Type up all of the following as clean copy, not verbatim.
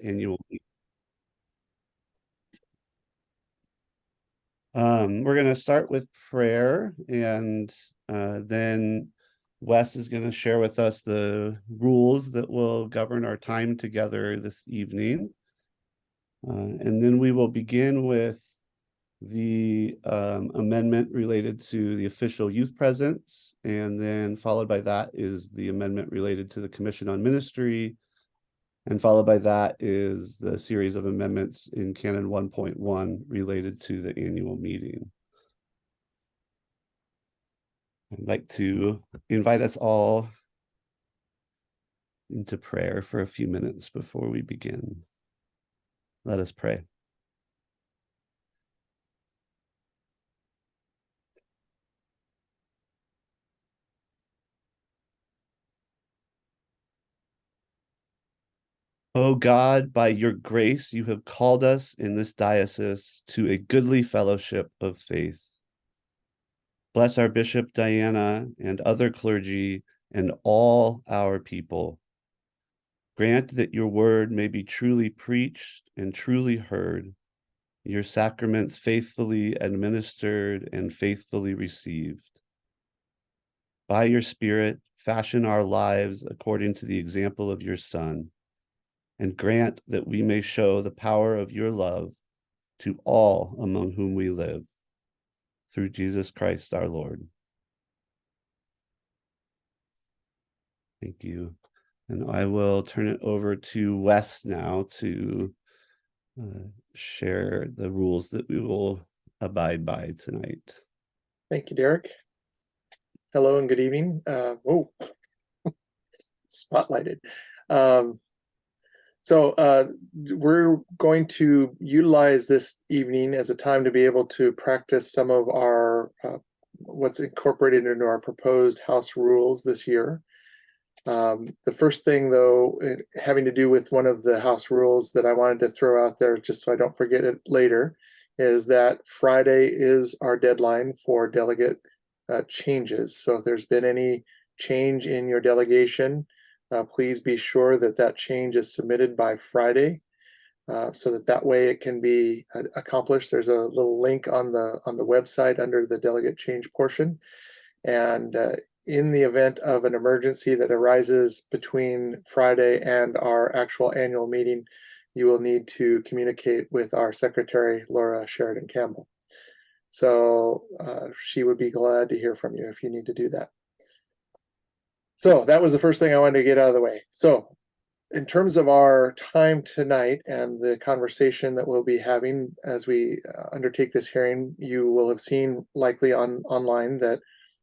annual meeting. We're going to start with prayer, and then Wes is going to share with us the rules that will govern our time together this evening. And then we will begin with the amendment related to the official youth presence, and then followed by that is the amendment related to the Commission on Ministry, and followed by that is the series of amendments in Canon 1.1 related to the annual meeting. I'd like to invite us all into prayer for a few minutes before we begin. Let us pray. O God, by your grace, you have called us in this diocese to a goodly fellowship of faith. Bless our Bishop Diana and other clergy and all our people. Grant that your word may be truly preached and truly heard, your sacraments faithfully administered and faithfully received. By your Spirit, fashion our lives according to the example of your Son, and grant that we may show the power of your love to all among whom we live. Through Jesus Christ our Lord. Thank you. And I will turn it over to Wes now to share the rules that we will abide by tonight. Thank you, Derek. Hello and good evening. Spotlighted. We're going to utilize this evening as a time to be able to practice some of our what's incorporated into our proposed house rules this year. The first thing, though, having to do with one of the house rules that I wanted to throw out there, just so I don't forget it later, is that Friday is our deadline for delegate changes. So if there's been any change in your delegation, please be sure that that change is submitted by Friday, so that way it can be accomplished. There's a little link on the website under the delegate change portion, and in the event of an emergency that arises between Friday and our actual annual meeting, you will need to communicate with our secretary, Laura Sheridan Campbell. So she would be glad to hear from you if you need to do that. So that was the first thing I wanted to get out of the way. So in terms of our time tonight and the conversation that we'll be having as we undertake this hearing, you will have seen likely online that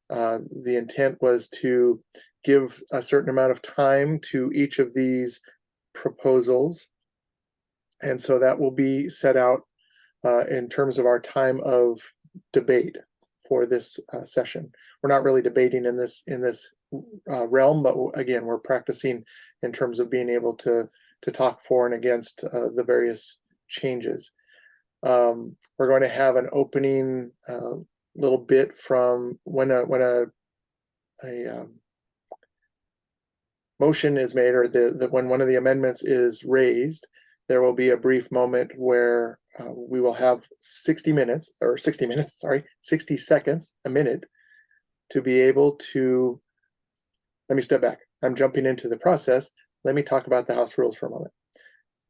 the intent was to give a certain amount of time to each of these proposals. And so that will be set out in terms of our time of debate for this session. We're not really debating in this realm, but again, we're practicing in terms of being able to talk for and against the various changes. We're going to have an opening little bit from when a motion is made, or when one of the amendments is raised, there will be a brief moment where we will have 60 seconds, a minute, to be able to. Let me step back. I'm jumping into the process. Let me talk about the House rules for a moment.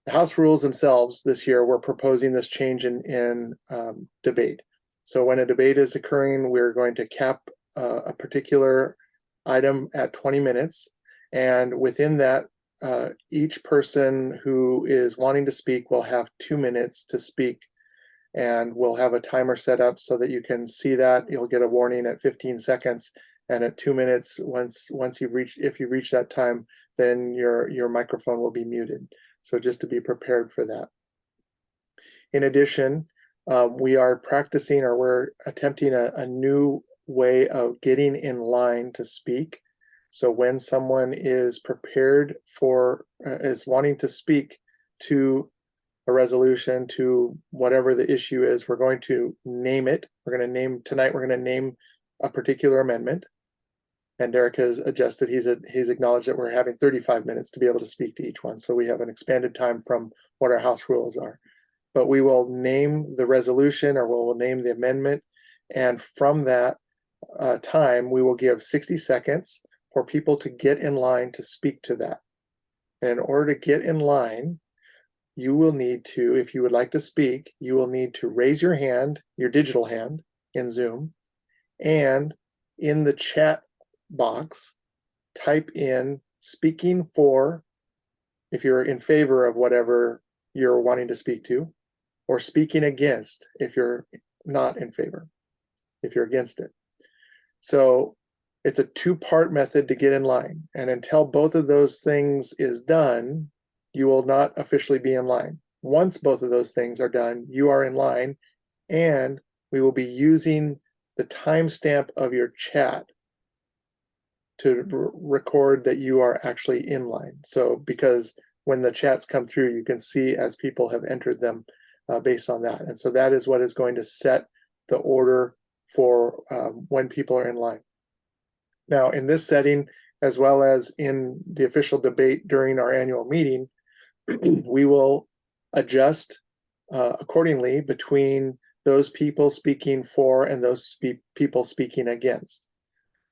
The House rules themselves this year, we're proposing this change in debate. So when a debate is occurring, we're going to cap a particular item at 20 minutes. And within that, each person who is wanting to speak will have 2 minutes to speak. And we'll have a timer set up so that you can see that. You'll get a warning at 15 seconds. And at 2 minutes, if you reach that time, then your microphone will be muted. So just to be prepared for that. In addition, we are practicing, or we're attempting a new way of getting in line to speak. So when someone is prepared is wanting to speak to a resolution, to whatever the issue is, we're going to name it. Tonight we're going to name a particular amendment. And Derek has adjusted, he's acknowledged that we're having 35 minutes to be able to speak to each one. So we have an expanded time from what our house rules are. But we will name the resolution, or we'll name the amendment. And from that time, we will give 60 seconds for people to get in line to speak to that. And in order to get in line, you will need to, if you would like to speak, you will need to raise your hand, your digital hand in Zoom, and in the chat box, type in speaking for, if you're in favor of whatever you're wanting to speak to, or speaking against if you're not in favor, if you're against it. So it's a two-part method to get in line. And until both of those things is done, you will not officially be in line. Once both of those things are done, you are in line, and we will be using the timestamp of your chat to record that you are actually in line. So because when the chats come through, you can see as people have entered them based on that. And so that is what is going to set the order for when people are in line. Now, in this setting, as well as in the official debate during our annual meeting, we will adjust accordingly between those people speaking for and those people speaking against.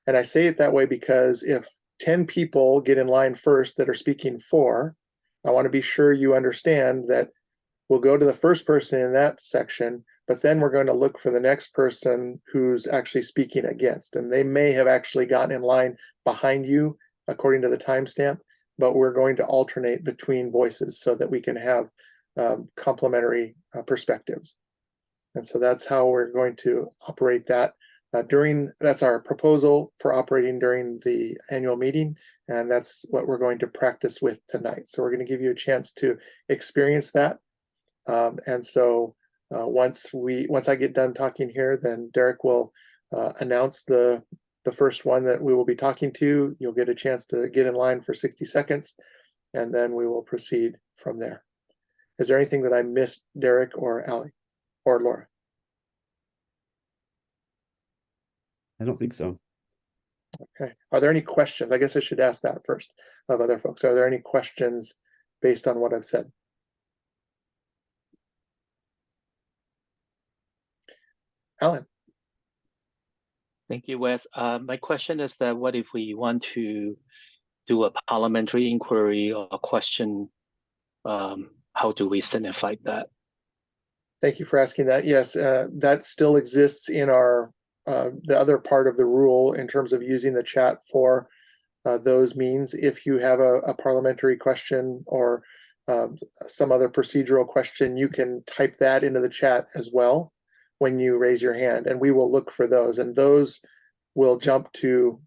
And I say it that way because if 10 people get in line first that are speaking for, I want to be sure you understand that we'll go to the first person in that section, but then we're going to look for the next person who's actually speaking against. And they may have actually gotten in line behind you according to the timestamp, but we're going to alternate between voices so that we can have complementary perspectives. And so that's how we're going to operate that. That's our proposal for operating during the annual meeting, and that's what we're going to practice with tonight. So we're going to give you a chance to experience that. And so once I get done talking here, then Derek will announce the first one that we will be talking to. You'll get a chance to get in line for 60 seconds, and then we will proceed from there. Is there anything that I missed, Derek or Allie or Laura? I don't think so. Okay. Are there any questions? I guess I should ask that first of other folks. Are there any questions based on what I've said? Alan. Thank you, Wes. My question is that what if we want to do a parliamentary inquiry or a question? How do we signify that? Thank you for asking that. Yes, that still exists in our the other part of the rule in terms of using the chat for those means. If you have a parliamentary question or some other procedural question, you can type that into the chat as well when you raise your hand, and we will look for those, and those will jump to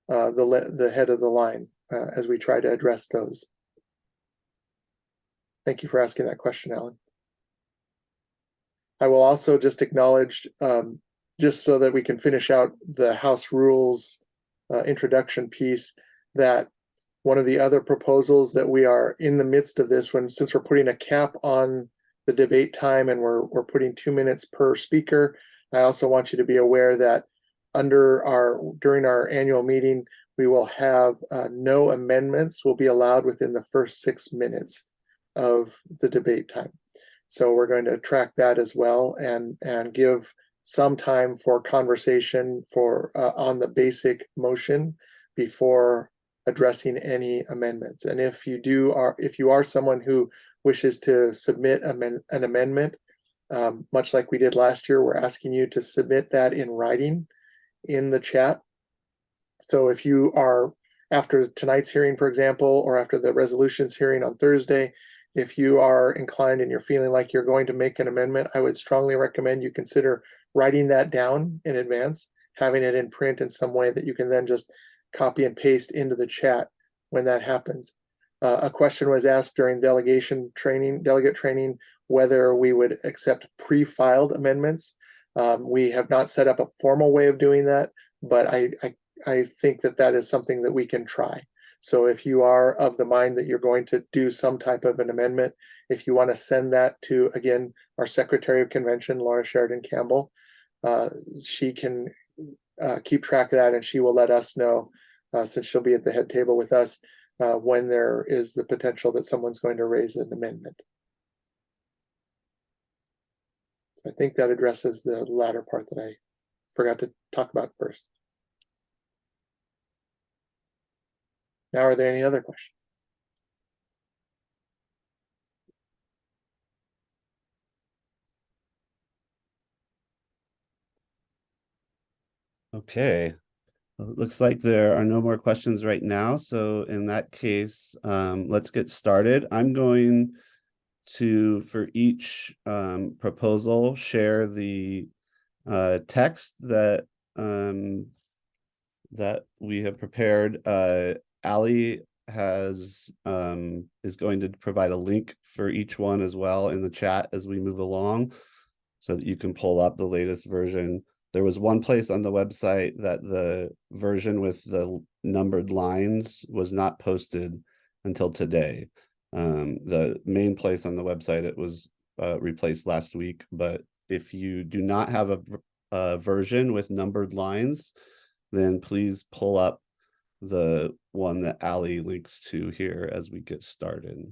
the head of the line as we try to address those. Thank you for asking that question, Alan. I will also just acknowledge, just so that we can finish out the House rules introduction piece, that one of the other proposals that we are in the midst of this, since we're putting a cap on the debate time and we're putting 2 minutes per speaker, I also want you to be aware that during our annual meeting, we will have no amendments will be allowed within the first 6 minutes of the debate time. So we're going to track that as well and give some time for conversation on the basic motion before addressing any amendments. And if you are someone who wishes to submit an amendment, much like we did last year, we're asking you to submit that in writing in the chat. So if you are, after tonight's hearing, for example, or after the resolutions hearing on Thursday, if you are inclined and you're feeling like you're going to make an amendment, I would strongly recommend you consider writing that down in advance, having it in print in some way that you can then just copy and paste into the chat when that happens. A question was asked during delegate training, whether we would accept pre-filed amendments. We have not set up a formal way of doing that, but I think that is something that we can try. So if you are of the mind that you're going to do some type of an amendment, if you want to send that to, again, our Secretary of Convention, Laura Sheridan Campbell, she can keep track of that, and she will let us know since she'll be at the head table with us when there is the potential that someone's going to raise an amendment. I think that addresses the latter part that I forgot to talk about first. Now, are there any other questions? Okay. Well, it looks like there are no more questions right now. So in that case, let's get started. I'm going to, for each proposal, share the text that that we have prepared. Ali has is going to provide a link for each one as well in the chat as we move along, so that you can pull up the latest version. There was one place on the website that the version with the numbered lines was not posted until today. The main place on the website, it was replaced last week, but if you do not have a version with numbered lines, then please pull up the one that Ali links to here as we get started.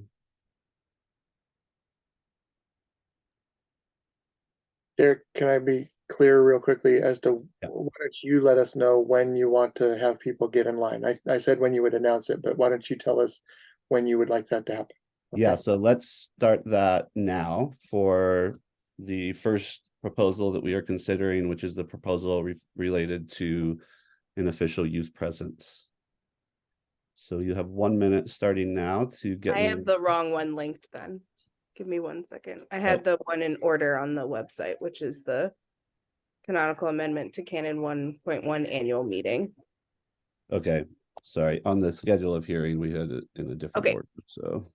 Derek, can I be clear real quickly as to why don't you let us know when you want to have people get in line? I said when you would announce it, but why don't you tell us when you would like that to happen? Okay. Yeah, so let's start that now for the first proposal that we are considering, which is the proposal related to an official youth presence. So you have 1 minute starting now to get. I have the wrong one linked then. Give me 1 second. I had the one in order on the website, which is the canonical amendment to Canon 1.1 annual meeting. Okay, sorry. On the schedule of hearing, we had it in a different order. So.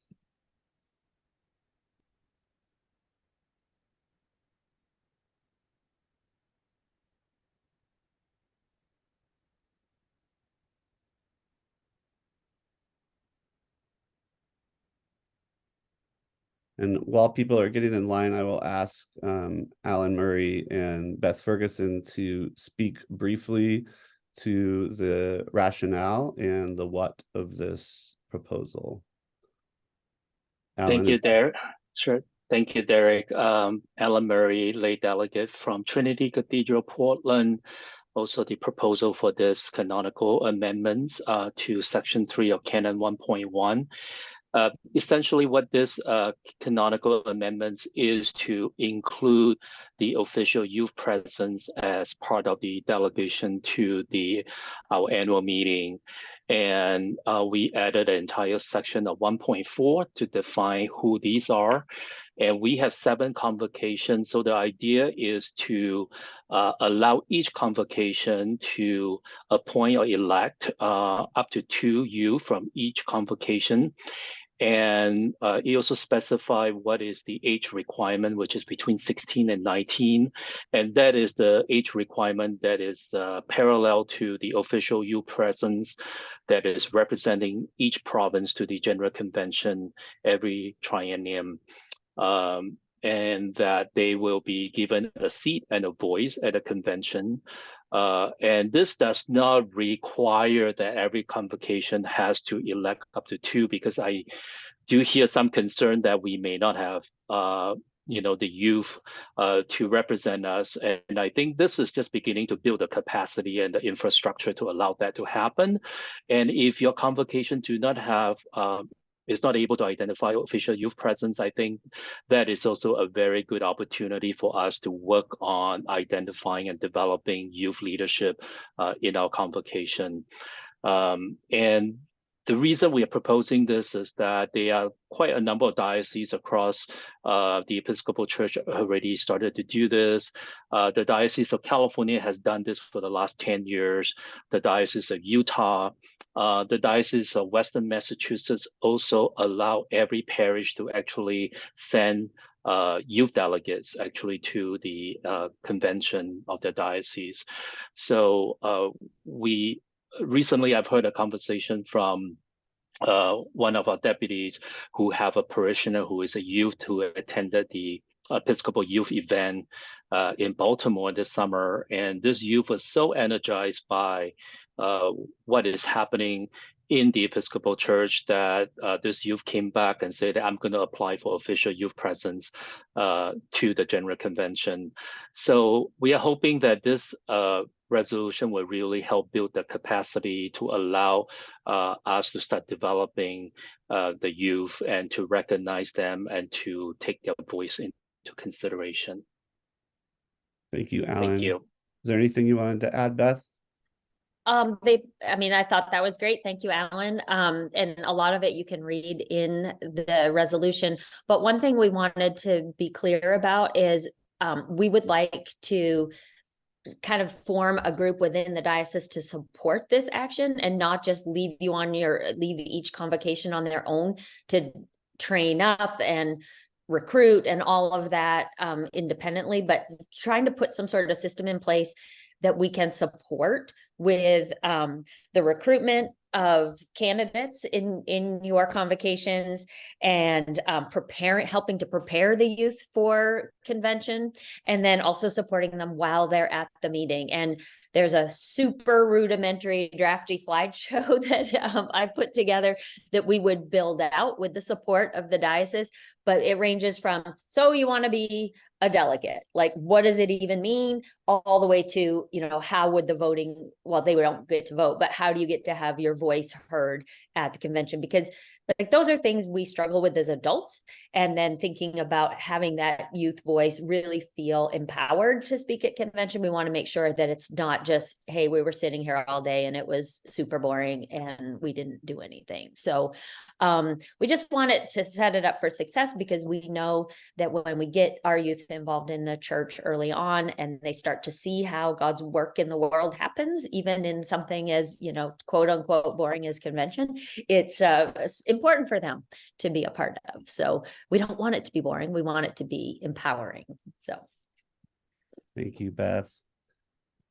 And while people are getting in line, I will ask Alan Murray and Beth Ferguson to speak briefly to the rationale and the what of this proposal. Alan. Thank you, Derek. Sure. Thank you, Derek. Alan Murray, lay delegate from Trinity Cathedral, Portland. Also the proposal for this canonical amendments to Section 3 of Canon 1.1. Essentially what this canonical amendments is to include the official youth presence as part of the delegation to our annual meeting. And we added an entire section of 1.4 to define who these are. And we have 7 convocations. So the idea is to allow each convocation to appoint or elect up to 2 youth from each convocation. And it also specified what is the age requirement, which is between 16 and 19. And that is the age requirement that is parallel to the official youth presence that is representing each province to the General Convention every triennium. And that they will be given a seat and a voice at a convention. And this does not require that every convocation has to elect up to 2, because I do hear some concern that we may not have the youth to represent us. And I think this is just beginning to build the capacity and the infrastructure to allow that to happen. And if your convocation do not have is not able to identify official youth presence, I think that is also a very good opportunity for us to work on identifying and developing youth leadership in our convocation. And the reason we are proposing this is that there are quite a number of dioceses across the Episcopal Church already started to do this. The Diocese of California has done this for the last 10 years. The Diocese of Utah, the Diocese of Western Massachusetts also allow every parish to actually send youth delegates actually to the convention of the diocese. So recently I've heard a conversation from one of our deputies who have a parishioner who is a youth who attended the Episcopal youth event in Baltimore this summer. And this youth was so energized by what is happening in the Episcopal Church, that this youth came back and said, I'm going to apply for official youth presence to the General Convention. So we are hoping that this resolution will really help build the capacity to allow us to start developing the youth and to recognize them and to take their voice into consideration. Thank you, Alan. Thank you. Is there anything you wanted to add, Beth? I thought that was great. Thank you, Alan. And a lot of it you can read in the resolution. But one thing we wanted to be clear about is we would like to kind of form a group within the diocese to support this action and not just leave each convocation on their own to train up and recruit and all of that independently, but trying to put some sort of system in place that we can support with the recruitment of candidates in your convocations and helping to prepare the youth for convention, and then also supporting them while they're at the meeting. And there's a super rudimentary drafty slideshow that I put together that we would build out with the support of the diocese, but it ranges from, so you want to be a delegate, like what does it even mean, all the way to, how would the voting, well, they don't get to vote, but how do you get to have your voice heard at the convention? Because those are things we struggle with as adults, and then thinking about having that youth voice really feel empowered to speak at convention. We want to make sure that it's not just, hey, we were sitting here all day and it was super boring and we didn't do anything. So we just wanted to set it up for success, because we know that when we get our youth involved in the church early on and they start to see how God's work in the world happens, even in something as, quote unquote, boring as convention, it's important for them to be a part of. So we don't want it to be boring. We want it to be empowering. So. Thank you, Beth.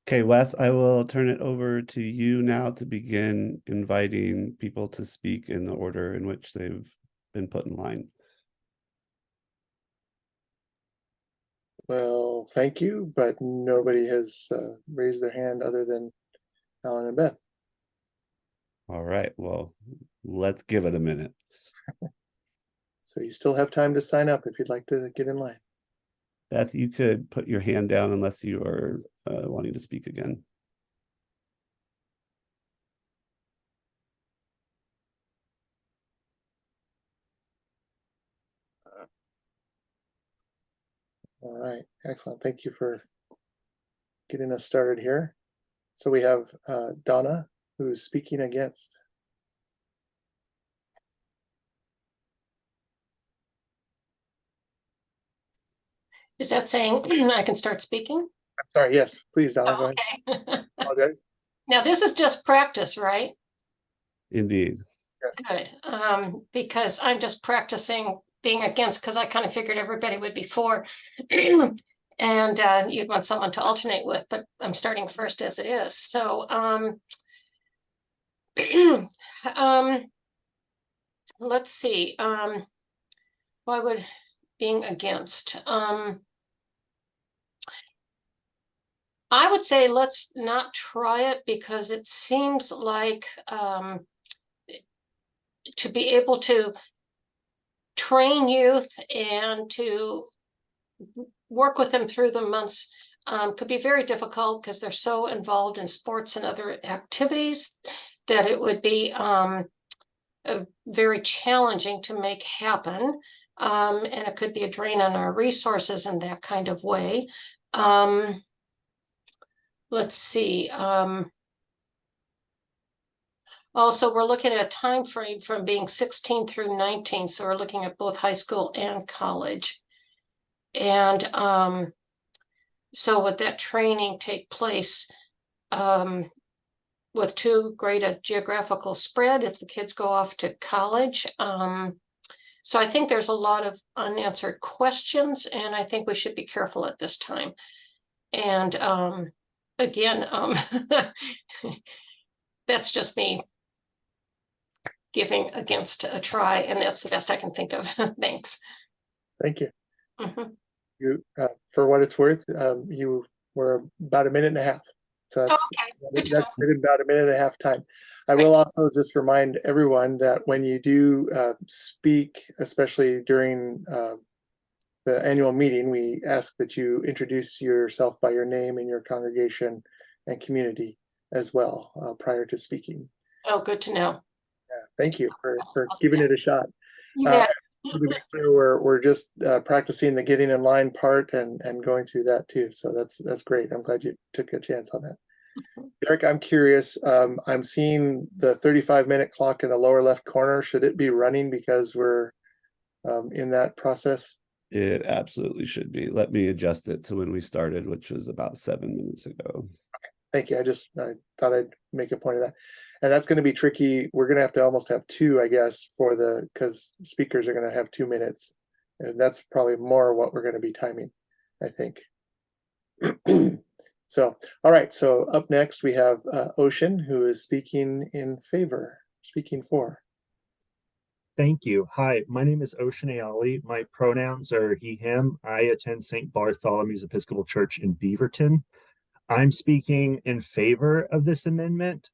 Okay, Wes, I will turn it over to you now to begin inviting people to speak in the order in which they've been put in line. Well, thank you, but nobody has raised their hand other than Alan and Beth. All right, well, let's give it a minute. So you still have time to sign up if you'd like to get in line. Beth, you could put your hand down unless you are wanting to speak again. All right, excellent. Thank you for getting us started here. So we have Donna, who's speaking against. Is that saying I can start speaking? I'm sorry, yes, please, Donna, go Okay. ahead. Apologize. Now, this is just practice, right? Indeed. Yes. Good. Because I'm just practicing being against, because I kind of figured everybody would be for. And you'd want someone to alternate with, but I'm starting first as it is. So let's see. Why would being against? I would say let's not try it, because it seems like to be able to train youth and to work with them through the months could be very difficult, because they're so involved in sports and other activities that it would be very challenging to make happen. And it could be a drain on our resources in that kind of way. Let's see. Also, we're looking at a time frame from being 16 through 19. So we're looking at both high school and college. And so would that training take place with too great a geographical spread if the kids go off to college? So I think there's a lot of unanswered questions, and I think we should be careful at this time. And again, that's just me giving against a try, and that's the best I can think of. Thanks. Thank you. Mhm. You, for what it's worth, you were about a minute and a half. So that's Okay, good to know. that's about a minute and a half time. I will also just remind everyone that when you do speak, especially during the annual meeting, we ask that you introduce yourself by your name and your congregation and community as well prior to speaking. Oh, good to know. Yeah, thank you for giving it a shot. You bet. To be clear, we're just practicing the getting in line part and going through that too. So that's great. I'm glad you took a chance on that. Derek, I'm curious. I'm seeing the 35-minute clock in the lower left corner. Should it be running because we're in that process? It absolutely should be. Let me adjust it to when we started, which was about 7 minutes ago. Thank you. I thought I'd make a point of that. And that's going to be tricky. We're going to have to almost have two, I guess, because speakers are going to have 2 minutes. And that's probably more what we're going to be timing, I think. So, all right. So up next, we have Ocean, who is speaking for. Thank you. Hi, my name is Ocean Ayali. My pronouns are he, him. I attend St. Bartholomew's Episcopal Church in Beaverton. I'm speaking in favor of this amendment.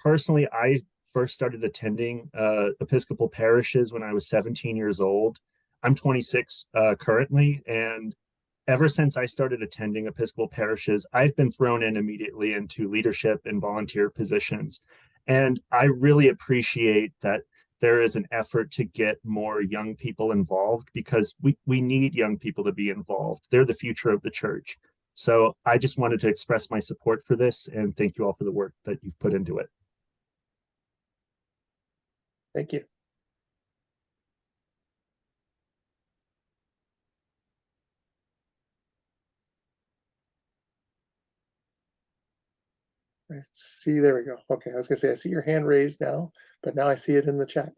Personally, I first started attending Episcopal parishes when I was 17 years old. I'm 26 currently, and ever since I started attending Episcopal parishes, I've been thrown in immediately into leadership and volunteer positions. And I really appreciate that there is an effort to get more young people involved because we need young people to be involved. They're the future of the church. So I just wanted to express my support for this and thank you all for the work that you've put into it. Thank you. I see, there we go. Okay, I was gonna say, I see your hand raised now, but now I see it in the chat.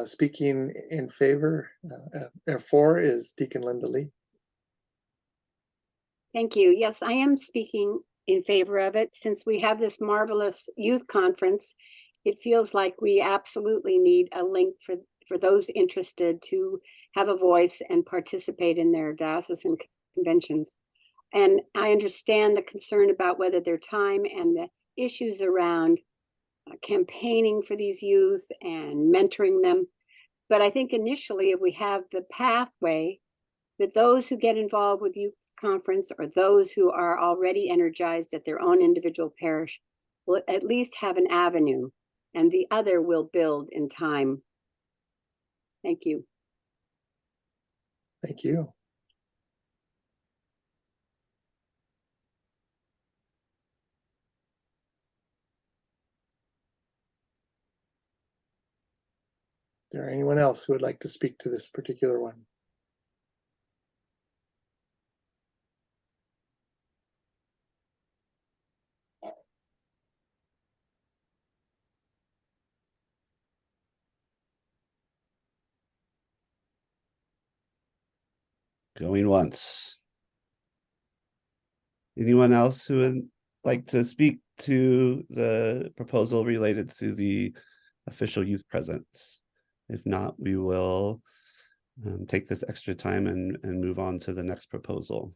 Speaking in favor, for is Deacon Linda Lee. Thank you. Yes, I am speaking in favor of it. Since we have this marvelous youth conference, it feels like we absolutely need a link for those interested to have a voice and participate in their diocesan conventions. And I understand the concern about whether their time and the issues around campaigning for these youth and mentoring them. But I think initially, if we have the pathway that those who get involved with youth conference or those who are already energized at their own individual parish will at least have an avenue, and the other will build in time. Thank you. Thank you. Is there anyone else who would like to speak to this particular one? Going once. Anyone else who would like to speak to the proposal related to the official youth presence? If not, we will take this extra time and move on to the next proposal.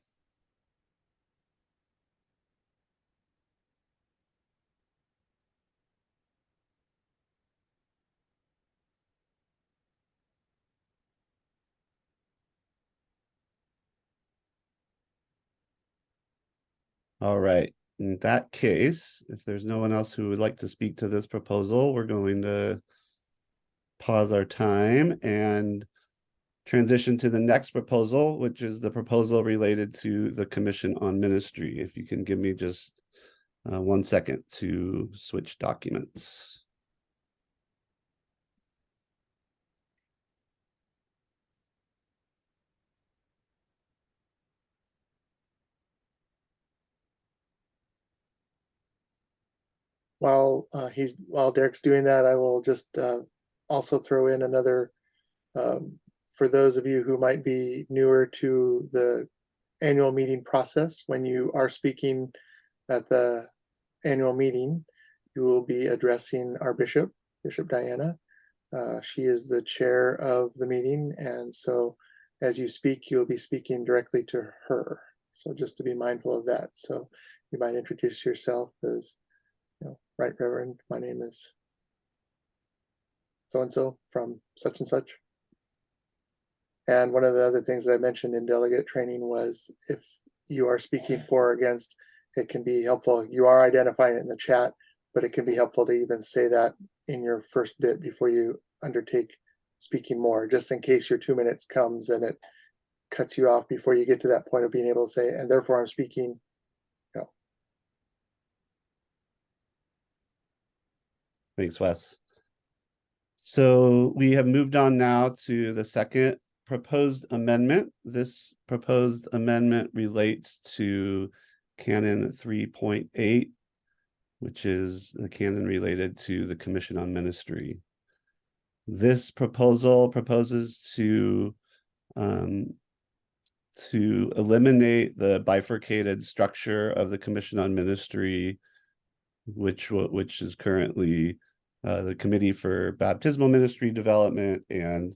All right. In that case, if there's no one else who would like to speak to this proposal, we're going to pause our time and transition to the next proposal, which is the proposal related to the Commission on Ministry. If you can give me just 1 second to switch documents. While Derek's doing that, I will just also throw in another, for those of you who might be newer to the annual meeting process, when you are speaking at the annual meeting, you will be addressing our Bishop Diana. She is the chair of the meeting, and so as you speak, you'll be speaking directly to her. So just to be mindful of that. So you might introduce yourself as, Right Reverend, my name is so-and-so from such and such. And one of the other things that I mentioned in delegate training was if you are speaking for or against, it can be helpful. You are identifying it in the chat, but it can be helpful to even say that in your first bit before you undertake speaking more, just in case your 2 minutes comes and it cuts you off before you get to that point of being able to say, and therefore I'm speaking. Thanks, Wes. So we have moved on now to the second proposed amendment. This proposed amendment relates to Canon 3.8, which is the canon related to the Commission on Ministry. This proposal proposes to eliminate the bifurcated structure of the Commission on Ministry, which is currently the Committee for Baptismal Ministry Development and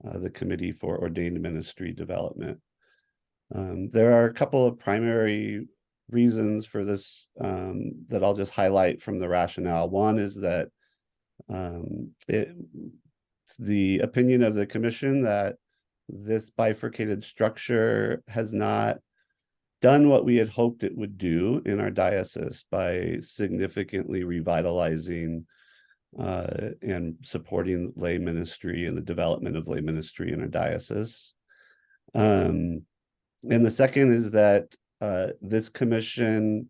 the Committee for Ordained Ministry Development. There are a couple of primary reasons for this that I'll just highlight from the rationale. One is that it's the opinion of the Commission that this bifurcated structure has not done what we had hoped it would do in our diocese by significantly revitalizing and supporting lay ministry and the development of lay ministry in our diocese. And the second is that this commission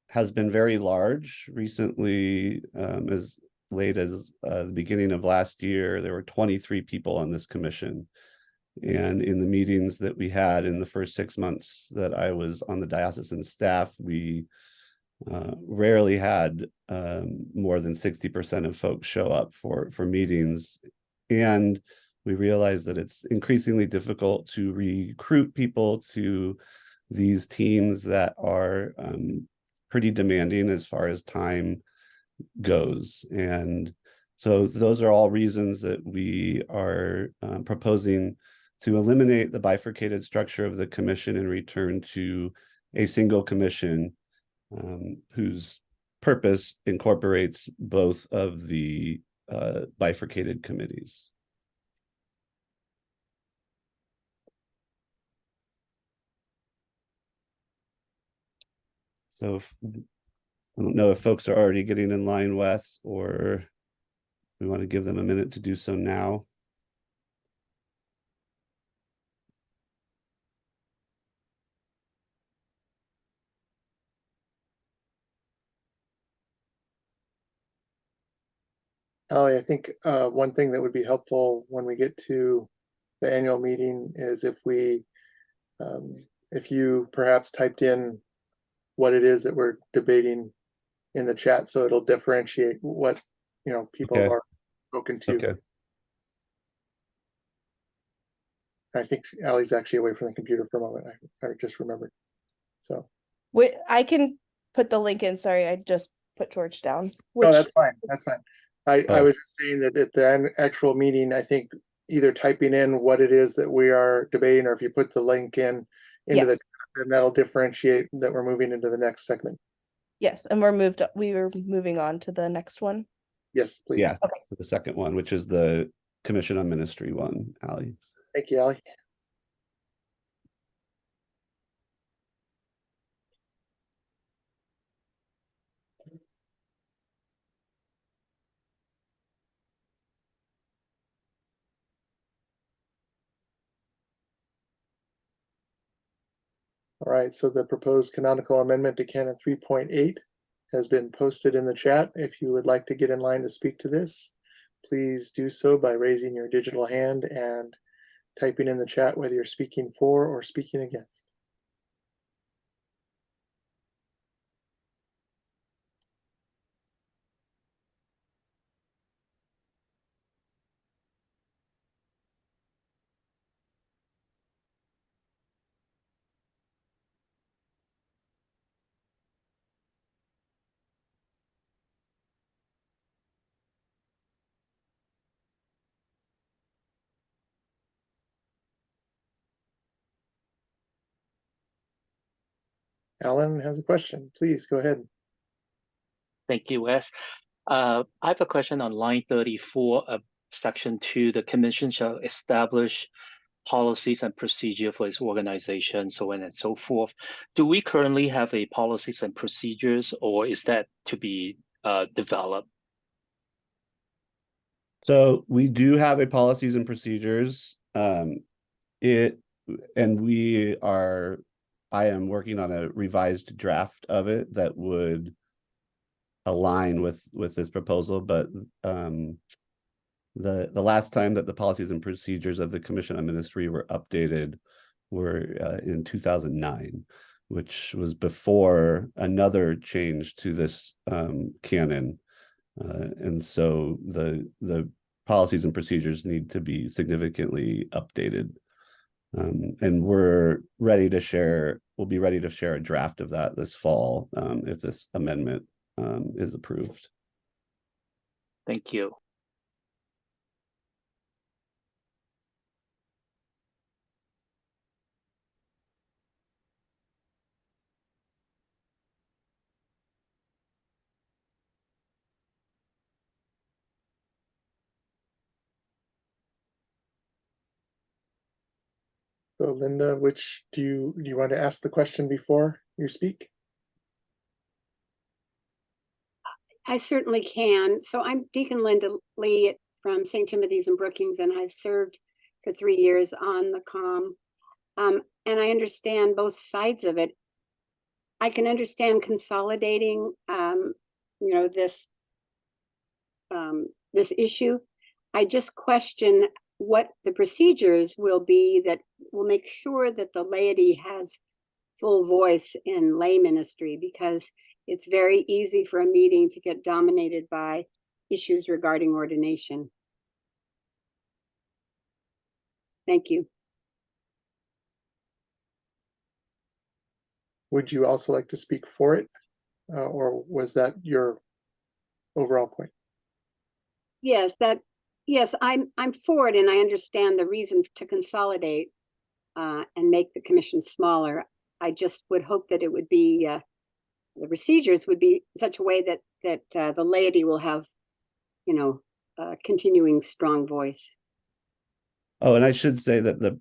has been very large recently. As late as the beginning of last year, there were 23 people on this commission. And in the meetings that we had in the first 6 months that I was on the diocesan staff, we rarely had more than 60% of folks show up for meetings. And we realized that it's increasingly difficult to recruit people to these teams that are pretty demanding as far as time goes. And so those are all reasons that we are proposing to eliminate the bifurcated structure of the commission and return to a single commission whose purpose incorporates both of the bifurcated committees. So I don't know if folks are already getting in line, Wes, or we want to give them a minute to do so now. Ali, I think one thing that would be helpful when we get to the annual meeting is if you perhaps typed in what it is that we're debating in the chat, so it'll differentiate what people Okay. are spoken to. Okay. I think Ali's actually away from the computer for a moment. I just remembered. So I can put the link in. Sorry, I just put George down. no, that's fine. That's fine. I Oh. was just saying that at the actual meeting, I think either typing in what it is that we are debating, or if you put the link into Yes. then that'll differentiate that we're moving into the next segment. Yes, and we were moving on to the next one. Yes, please. Yeah, Okay. the second one, which is the Commission on Ministry one, Ali. Thank you, Ali. All right, so the proposed canonical amendment to Canon 3.8 has been posted in the chat. If you would like to get in line to speak to this, please do so by raising your digital hand and typing in the chat whether you're speaking for or speaking against. Alan has a question. Please go ahead. Thank you, Wes. I have a question on line 34 of section 2. The commission shall establish policies and procedure for its organization, so on and so forth. Do we currently have a policies and procedures, or is that to be developed? So we do have a policies and procedures. I am working on a revised draft of it that would align with this proposal, but the last time that the policies and procedures of the Commission on Ministry were updated were in 2009, which was before another change to this canon. And so the policies and procedures need to be significantly updated. And we'll be ready to share a draft of that this fall if this amendment is approved. Thank you. So Linda, do you want to ask the question before you speak? I certainly can. So I'm Deacon Linda Lee from St. Timothy's in Brookings, and I've served for 3 years on the COM. And I understand both sides of it. I can understand consolidating, this issue. I just question what the procedures will be that will make sure that the laity has full voice in lay ministry, because it's very easy for a meeting to get dominated by issues regarding ordination. Thank you. Would you also like to speak for it? Or was that your overall point? Yes, I'm for it, and I understand the reason to consolidate and make the commission smaller. I just would hope that it would be the procedures would be such a way that the laity will have, continuing strong voice. Oh, and I should say that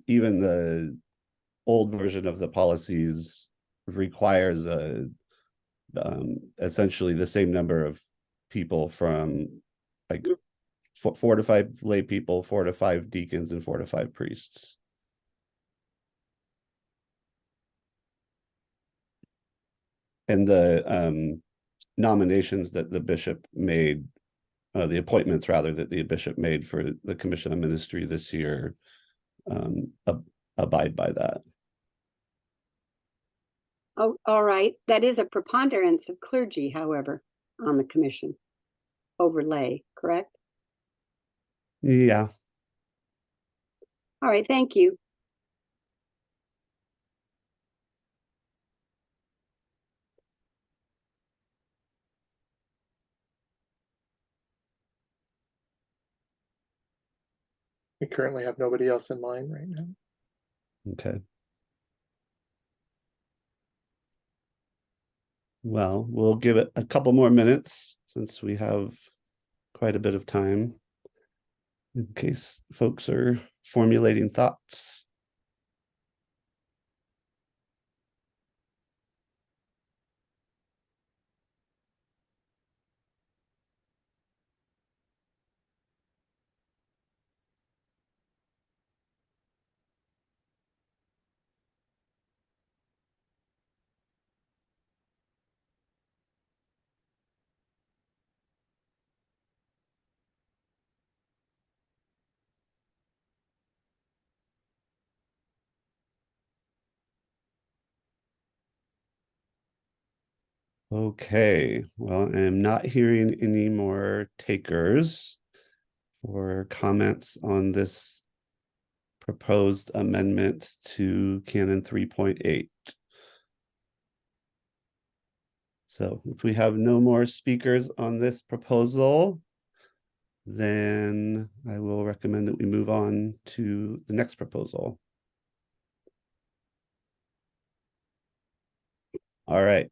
even the old version of the policies requires essentially the same number of people from like 4 to 5 lay people, 4 to 5 deacons, and 4 to 5 priests. And the nominations that the bishop made, the appointments rather that the bishop made for the Commission on Ministry this year abide by that. Oh, all right. That is a preponderance of clergy, however, on the commission overlay, correct? Yeah. All right, thank you. We currently have nobody else in mind right now. Okay. Well, we'll give it a couple more minutes since we have quite a bit of time in case folks are formulating thoughts. Okay, well, I'm not hearing any more takers for comments on this proposed amendment to Canon 3.8. So if we have no more speakers on this proposal, then I will recommend that we move on to the next proposal. All right.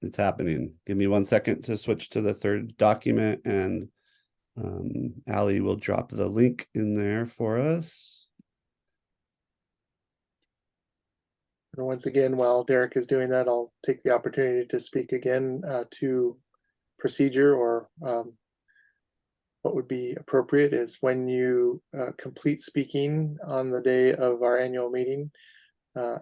It's happening. Give me 1 second to switch to the third document, and Allie will drop the link in there for us. And once again, while Derek is doing that, I'll take the opportunity to speak again to procedure, or what would be appropriate is when you complete speaking on the day of our annual meeting, I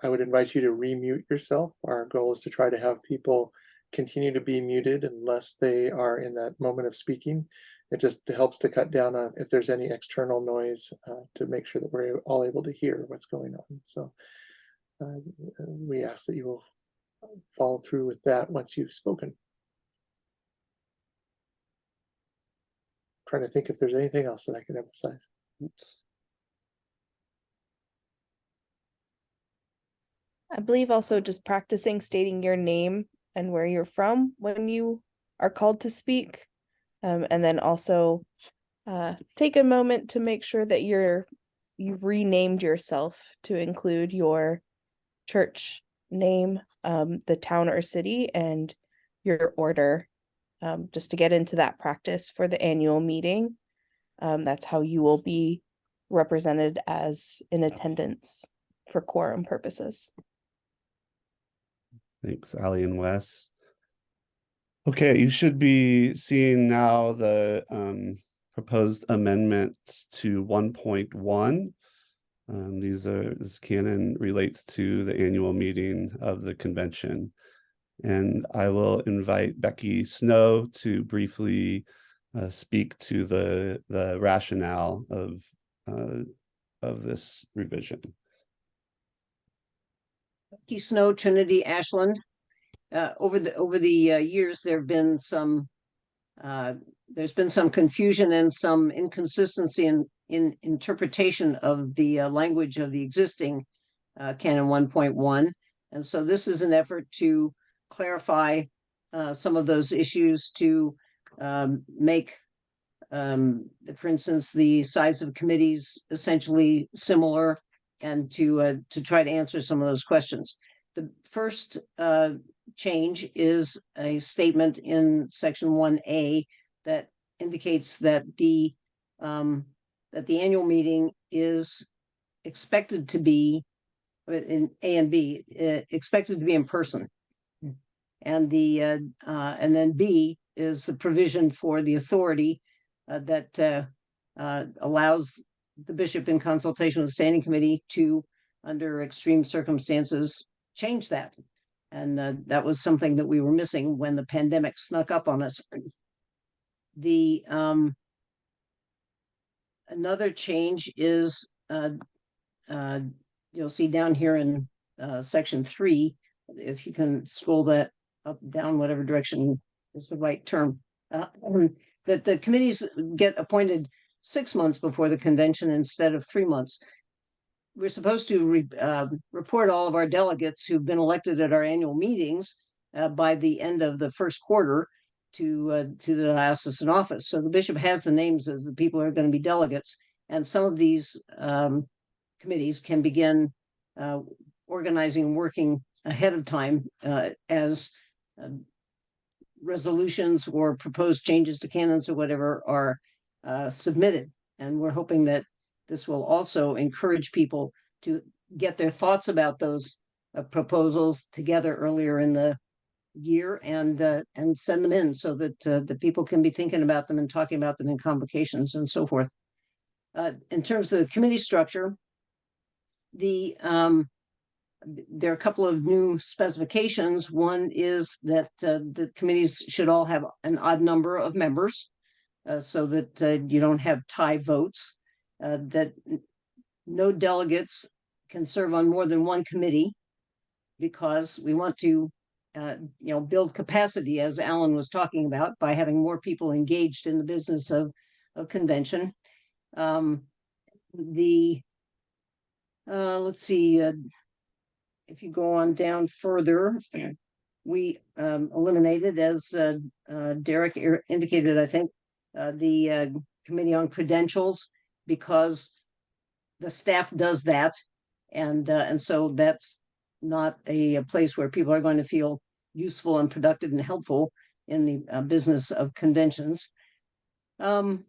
would invite you to remute yourself. Our goal is to try to have people continue to be muted unless they are in that moment of speaking. It just helps to cut down on if there's any external noise to make sure that we're all able to hear what's going on. So we ask that you will follow through with that once you've spoken. Trying to think if there's anything else that I could emphasize. Oops. I believe also just practicing stating your name and where you're from when you are called to speak. And then also take a moment to make sure that you've renamed yourself to include your church name, the town or city, and your order, just to get into that practice for the annual meeting. That's how you will be represented as in attendance for quorum purposes. Thanks, Allie and Wes. Okay, you should be seeing now the proposed amendments to 1.1. This canon relates to the annual meeting of the convention. And I will invite Becky Snow to briefly speak to the rationale of this revision. Becky Snow, Trinity Ashland. Over the years, there's been some confusion and some inconsistency in interpretation of the language of the existing Canon 1.1, and so this is an effort to clarify some of those issues, to make, for instance, the size of committees essentially similar, and to try to answer some of those questions. The first change is a statement in section 1A that indicates that the annual meeting is expected to be, in A and B, expected to be in person, and then B is the provision for the authority that allows the bishop, in consultation with the standing committee, to, under extreme circumstances, change that. And that was something that we were missing when the pandemic snuck up on us. The another change is you'll see down here in section 3, if you can scroll that up, down, whatever direction is the right term, that the committees get appointed 6 months before the convention instead of 3 months. We're supposed to report all of our delegates who've been elected at our annual meetings by the end of the first quarter to the diocesan office. So the bishop has the names of the people who are going to be delegates, and some of these committees can begin organizing and working ahead of time as resolutions or proposed changes to canons or whatever are submitted. And we're hoping that this will also encourage people to get their thoughts about those proposals together earlier in the year and send them in, so that the people can be thinking about them and talking about them in convocations and so forth. In terms of the committee structure, there are a couple of new specifications. One is that the committees should all have an odd number of members, so that you don't have tie votes, that no delegates can serve on more than one committee, because we want to build capacity, as Alan was talking about, by having more people engaged in the business of convention. Let's see, if you go on down further, we eliminated, as Derek indicated, I think, the committee on credentials, because the staff does that, and so that's not a place where people are going to feel useful and productive and helpful in the business of conventions. What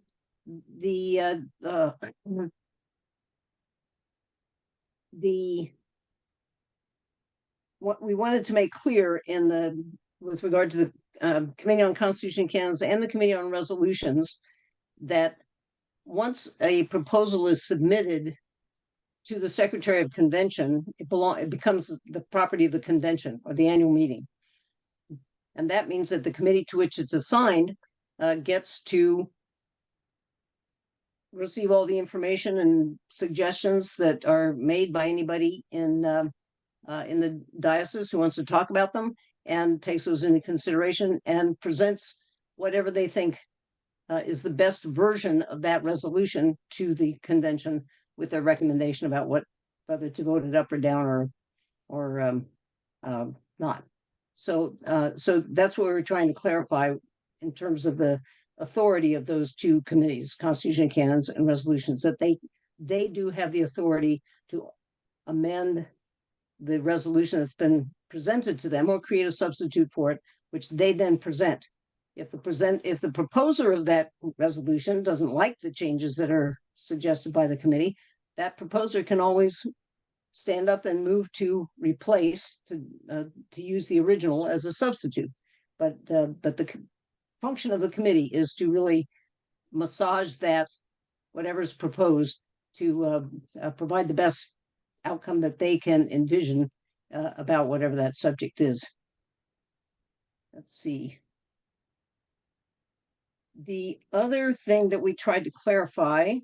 we wanted to make clear with regard to the Committee on Constitution and Canons and the Committee on Resolutions, that once a proposal is submitted to the Secretary of Convention, it becomes the property of the convention or the annual meeting. And that means that the committee to which it's assigned gets to receive all the information and suggestions that are made by anybody in the diocese who wants to talk about them, and takes those into consideration and presents whatever they think is the best version of that resolution to the convention with a recommendation about whether to vote it up or down or not. So that's what we're trying to clarify in terms of the authority of those two committees, Constitution, Canons, and Resolutions, that they do have the authority to amend the resolution that's been presented to them or create a substitute for it, which they then present. If the proposer of that resolution doesn't like the changes that are suggested by the committee, that proposer can always stand up and move to replace, to use the original as a substitute. But the function of the committee is to really massage that whatever's proposed to provide the best outcome that they can envision about whatever that subject is. Let's see. The other thing that we tried to clarify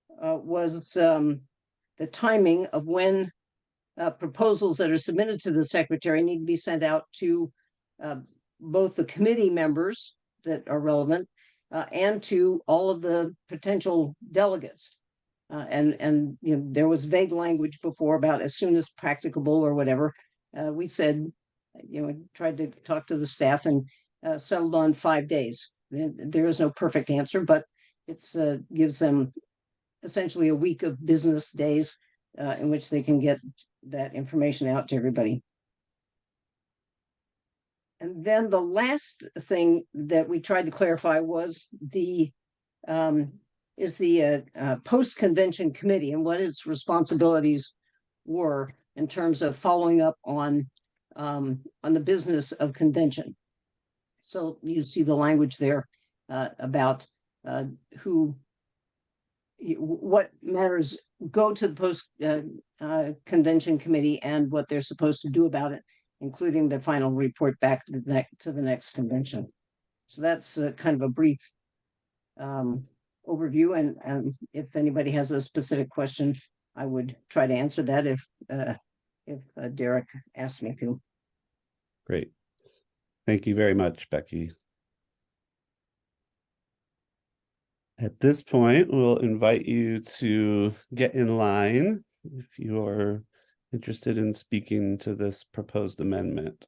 was the timing of when proposals that are submitted to the secretary need to be sent out to both the committee members that are relevant and to all of the potential delegates. And you know, there was vague language before about as soon as practicable or whatever. We said, you know, tried to talk to the staff and settled on 5 days. There is no perfect answer, but it's gives them essentially a week of business days in which they can get that information out to everybody. And then the last thing that we tried to clarify was the post-convention committee and what its responsibilities were in terms of following up on the business of convention. So you see the language there about what matters go to the post-convention committee and what they're supposed to do about it, including the final report back to the next convention. So that's kind of a brief overview, and if anybody has a specific question, I would try to answer that if Derek asks me to. Great. Thank you very much, Becky. At this point, we'll invite you to get in line if you are interested in speaking to this proposed amendment.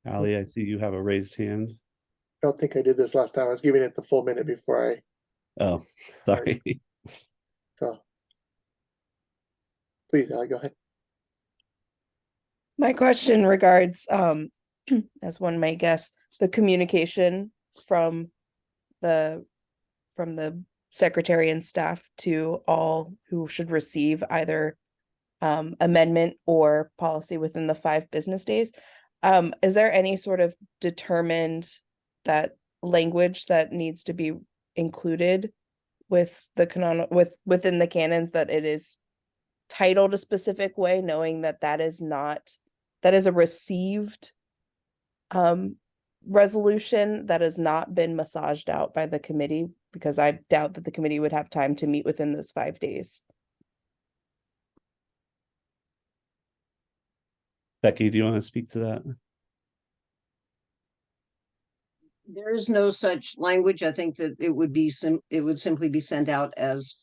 Allie, I see you have a raised hand. I don't think I did this last time. I was giving it the full minute before I, Oh, sorry. so. Please, Allie, go ahead. My question regards, as one may guess, the communication from the secretary and staff to all who should receive either amendment or policy within the 5 business days. Is there any sort of determined that language that needs to be included with the within the canons, that it is titled a specific way, knowing that that is a received resolution that has not been massaged out by the committee, because I doubt that the committee would have time to meet within those 5 days. Becky, do you want to speak to that? There is no such language. I think that it would simply be sent out as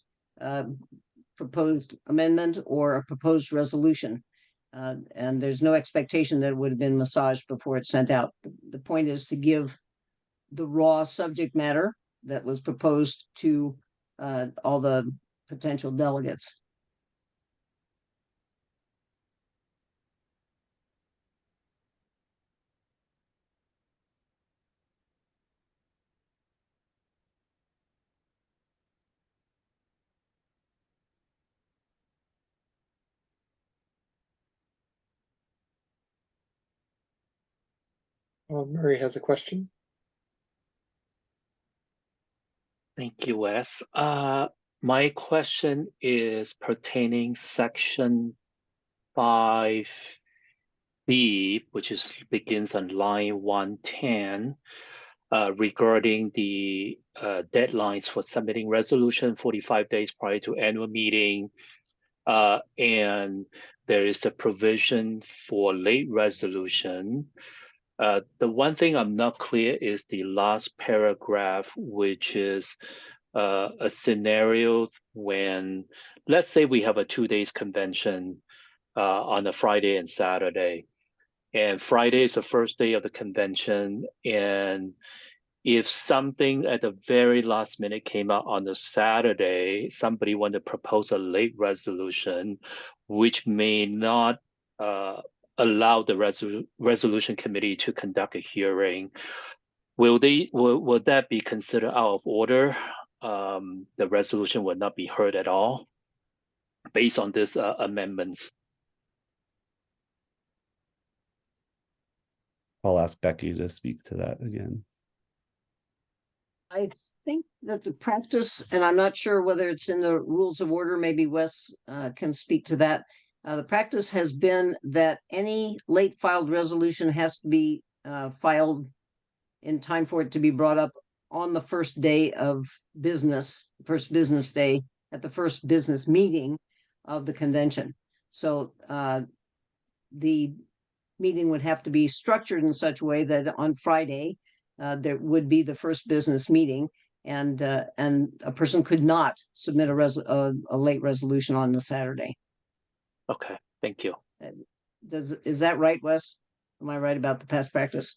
proposed amendment or a proposed resolution. And there's no expectation that it would have been massaged before it's sent out. The point is to give the raw subject matter that was proposed to all the potential delegates. Murray has a question. Thank you, Wes. My question is pertaining section 5B, which begins on line 110, regarding the deadlines for submitting resolution 45 days prior to annual meeting. And there is a provision for late resolution. The one thing I'm not clear is the last paragraph, which is a scenario when, let's say we have a 2 days convention on a Friday and Saturday, and Friday is the first day of the convention, and if something at the very last minute came out on the Saturday, somebody wanted to propose a late resolution, which may not allow the resolution committee to conduct a hearing. Will that be considered out of order? The resolution would not be heard at all based on this amendments. I'll ask Becky to speak to that again. I think that the practice, and I'm not sure whether it's in the rules of order, maybe Wes can speak to that. The practice has been that any late filed resolution has to be filed in time for it to be brought up on the first day of business, first business day at the first business meeting of the convention. So the meeting would have to be structured in such a way that on Friday, there would be the first business meeting, and a person could not submit a late resolution on the Saturday. Okay, thank you. Is that right, Wes? Am I right about the past practice?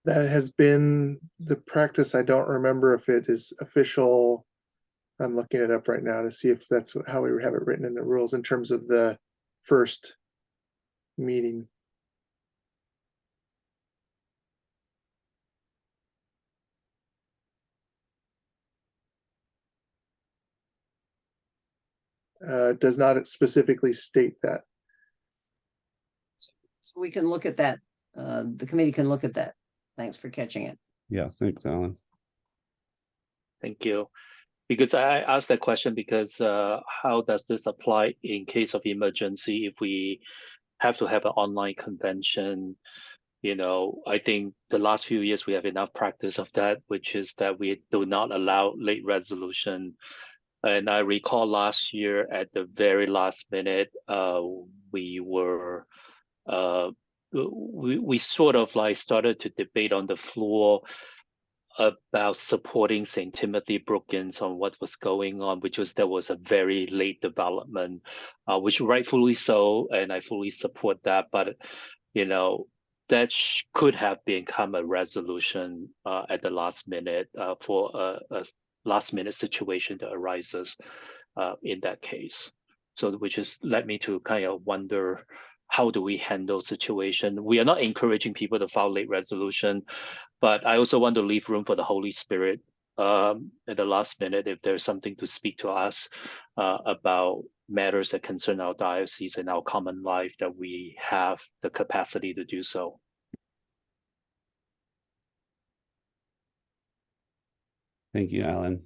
That has been the practice. I don't remember if it is official. I'm looking it up right now to see if that's how we have it written in the rules in terms of the first meeting. Does not specifically state that. So we can look at that. The committee can look at that. Thanks for catching it. Yeah, thanks, Alan. Thank you. Because I asked that question because how does this apply in case of emergency if we have to have an online convention? You know, I think the last few years we have enough practice of that, which is that we do not allow late resolution. And I recall last year at the very last minute, we were we sort of like started to debate on the floor about supporting St. Timothy Brookings on what was going on, which was there was a very late development, which rightfully so, and I fully support that. But you know, that could have become a resolution at the last minute for a last minute situation that arises in that case. So which has led me to kind of wonder, how do we handle situation? We are not encouraging people to file late resolution, but I also want to leave room for the Holy Spirit at the last minute if there's something to speak to us about matters that concern our diocese and our common life, that we have the capacity to do so. Thank you, Alan.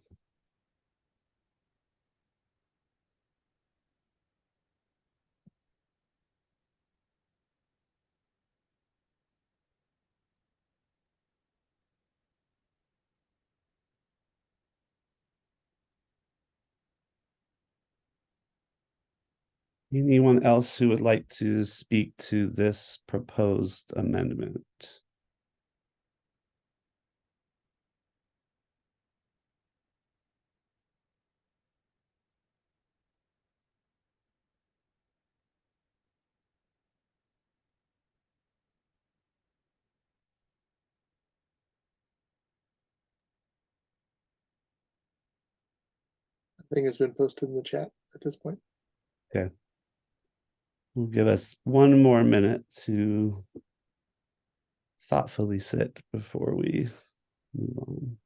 Anyone else who would like to speak to this proposed amendment? Thing has been posted in the chat at this point. Okay. We'll give us one more minute to thoughtfully sit before we move on.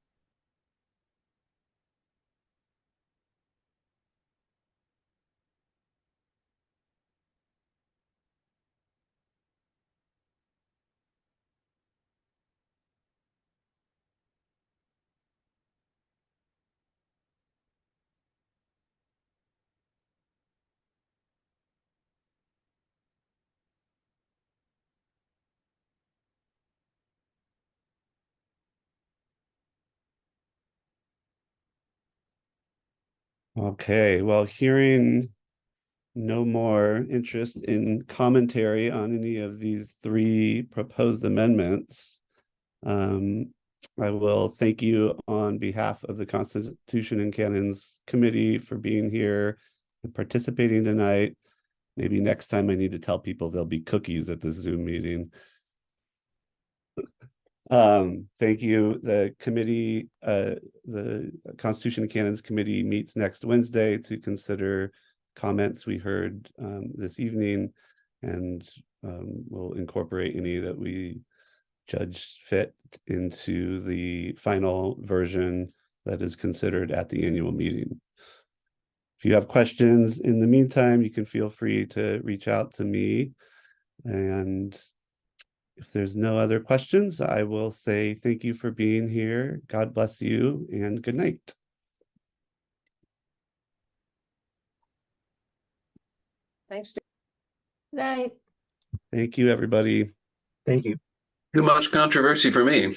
Okay, well, hearing no more interest in commentary on any of these three proposed amendments, I will thank you on behalf of the Constitution and Canons Committee for being here and participating tonight. Maybe next time I need to tell people there'll be cookies at the Zoom meeting. Thank you. The committee, the Constitution and Canons Committee meets next Wednesday to consider comments we heard this evening, and we'll incorporate any that we judge fit into the final version that is considered at the annual meeting. If you have questions in the meantime, you can feel free to reach out to me. And if there's no other questions, I will say thank you for being here. God bless you and good night. Thanks. Right. Thank you, everybody. Thank you. Too much controversy for me.